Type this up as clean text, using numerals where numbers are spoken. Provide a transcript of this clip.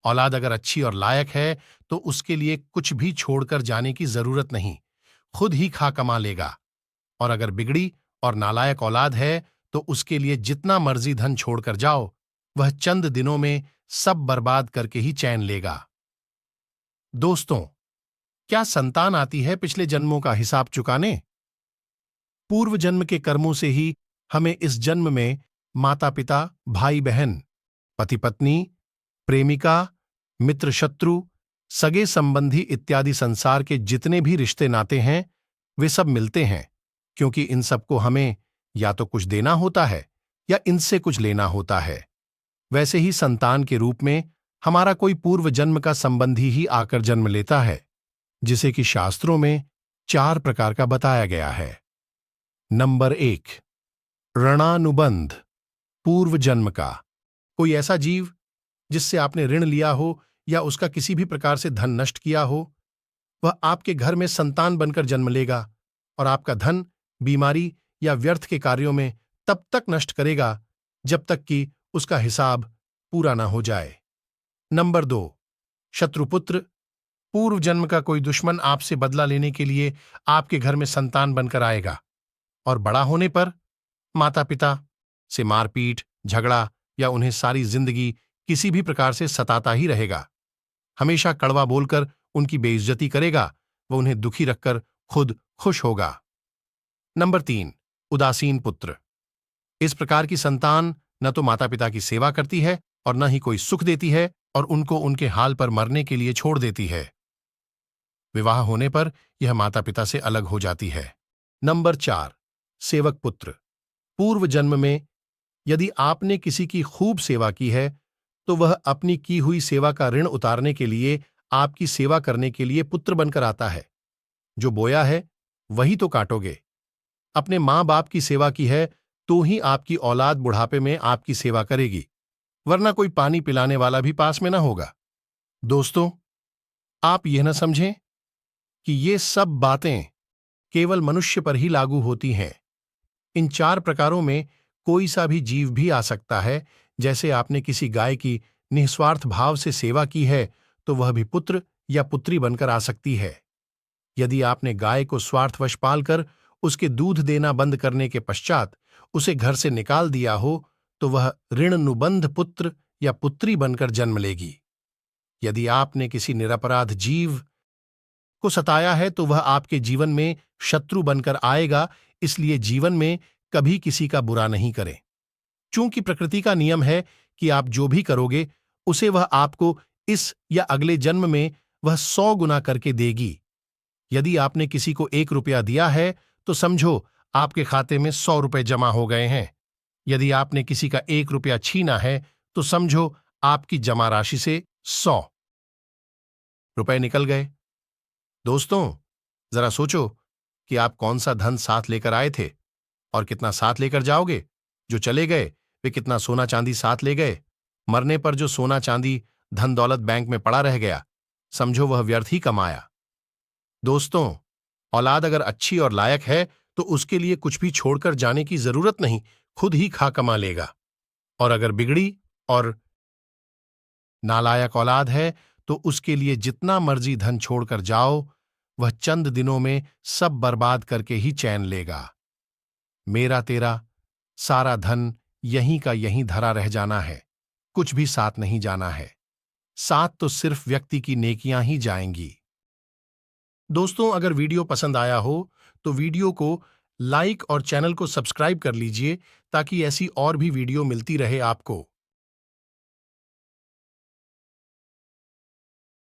औलाद अगर अच्छी और लायक है तो उसके लिए कुछ भी छोड़कर जाने की जरूरत नहीं, खुद ही खा कमा लेगा। और अगर बिगड़ी और नालायक औलाद है तो उसके लिए जितना मर्जी धन छोड़कर जाओ, वह चंद दिनों में सब बर्बाद करके ही चैन लेगा। दोस्तों, क्या संतान आती है पिछले जन्मों का हिसाब चुकाने? पूर्व जन्म के कर्मों से ही हमें इस जन्म में माता पिता, भाई बहन, पति पत्नी, प्रेमिका, मित्र शत्रु, सगे संबंधी इत्यादि संसार के जितने भी रिश्ते नाते हैं वे सब मिलते हैं, क्योंकि इन सबको हमें या तो कुछ देना होता है या इनसे कुछ लेना होता है। वैसे ही संतान के रूप में हमारा कोई पूर्व जन्म का संबंधी ही आकर जन्म लेता है, जिसे कि शास्त्रों में 4 प्रकार का बताया गया है। नंबर 1, ऋणानुबंध, पूर्व जन्म का। कोई ऐसा जीव जिससे आपने ऋण लिया हो या उसका किसी भी प्रकार से धन नष्ट किया हो, वह आपके घर में संतान बनकर जन्म लेगा और आपका धन बीमारी या व्यर्थ के कार्यों में तब तक नष्ट करेगा जब तक कि उसका हिसाब पूरा ना हो जाए। नंबर 2, शत्रुपुत्र, पूर्व जन्म का कोई दुश्मन आपसे बदला लेने के लिए आपके घर में संतान बनकर आएगा और बड़ा होने पर माता पिता से मारपीट, झगड़ा या उन्हें सारी जिंदगी किसी भी प्रकार से सताता ही रहेगा। हमेशा कड़वा बोलकर उनकी बेइज्जती करेगा, वह उन्हें दुखी रखकर खुद खुश होगा। नंबर 3, उदासीन पुत्र। इस प्रकार की संतान न तो माता पिता की सेवा करती है और न ही कोई सुख देती है और उनको उनके हाल पर मरने के लिए छोड़ देती है। विवाह होने पर यह माता पिता से अलग हो जाती है। नंबर 4, सेवक पुत्र। पूर्व जन्म में यदि आपने किसी की खूब सेवा की है तो वह अपनी की हुई सेवा का ऋण उतारने के लिए आपकी सेवा करने के लिए पुत्र बनकर आता है। जो बोया है वही तो काटोगे। अपने मां बाप की सेवा की है तो ही आपकी औलाद बुढ़ापे में आपकी सेवा करेगी, वरना कोई पानी पिलाने वाला भी पास में ना होगा। दोस्तों, आप यह न समझें कि ये सब बातें केवल मनुष्य पर ही लागू होती हैं। इन 4 प्रकारों में कोई सा भी जीव भी आ सकता है। जैसे आपने किसी गाय की निस्वार्थ भाव से सेवा की है तो वह भी पुत्र या पुत्री बनकर आ सकती है। यदि आपने गाय को स्वार्थवश पालकर उसके दूध देना बंद करने के पश्चात उसे घर से निकाल दिया हो तो वह ऋणानुबंध पुत्र या पुत्री बनकर जन्म लेगी। यदि आपने किसी निरपराध जीव को सताया है तो वह आपके जीवन में शत्रु बनकर आएगा, इसलिए जीवन में कभी किसी का बुरा नहीं करें। चूंकि प्रकृति का नियम है कि आप जो भी करोगे उसे वह आपको इस या अगले जन्म में वह 100 गुना करके देगी। यदि आपने किसी को 1 रुपया दिया है तो समझो आपके खाते में 100 रुपए जमा हो गए हैं। यदि आपने किसी का 1 रुपया छीना है तो समझो आपकी जमा राशि से 100 रुपए निकल गए। दोस्तों, जरा सोचो कि आप कौन सा धन साथ लेकर आए थे और कितना साथ लेकर जाओगे। जो चले गए वे कितना सोना चांदी साथ ले गए। मरने पर जो सोना चांदी धन दौलत बैंक में पड़ा रह गया, समझो वह व्यर्थ ही कमाया। दोस्तों, औलाद अगर अच्छी और लायक है तो उसके लिए कुछ भी छोड़कर जाने की जरूरत नहीं, खुद ही खा कमा लेगा। और अगर बिगड़ी और नालायक औलाद है तो उसके लिए जितना मर्जी धन छोड़कर जाओ, वह चंद दिनों में सब बर्बाद करके ही चैन लेगा। मेरा तेरा सारा धन यहीं का यहीं धरा रह जाना है, कुछ भी साथ नहीं जाना है। साथ तो सिर्फ व्यक्ति की नेकियां ही जाएंगी। दोस्तों, अगर वीडियो पसंद आया हो तो वीडियो को लाइक और चैनल को सब्सक्राइब कर लीजिए ताकि ऐसी और भी वीडियो मिलती रहे आपको।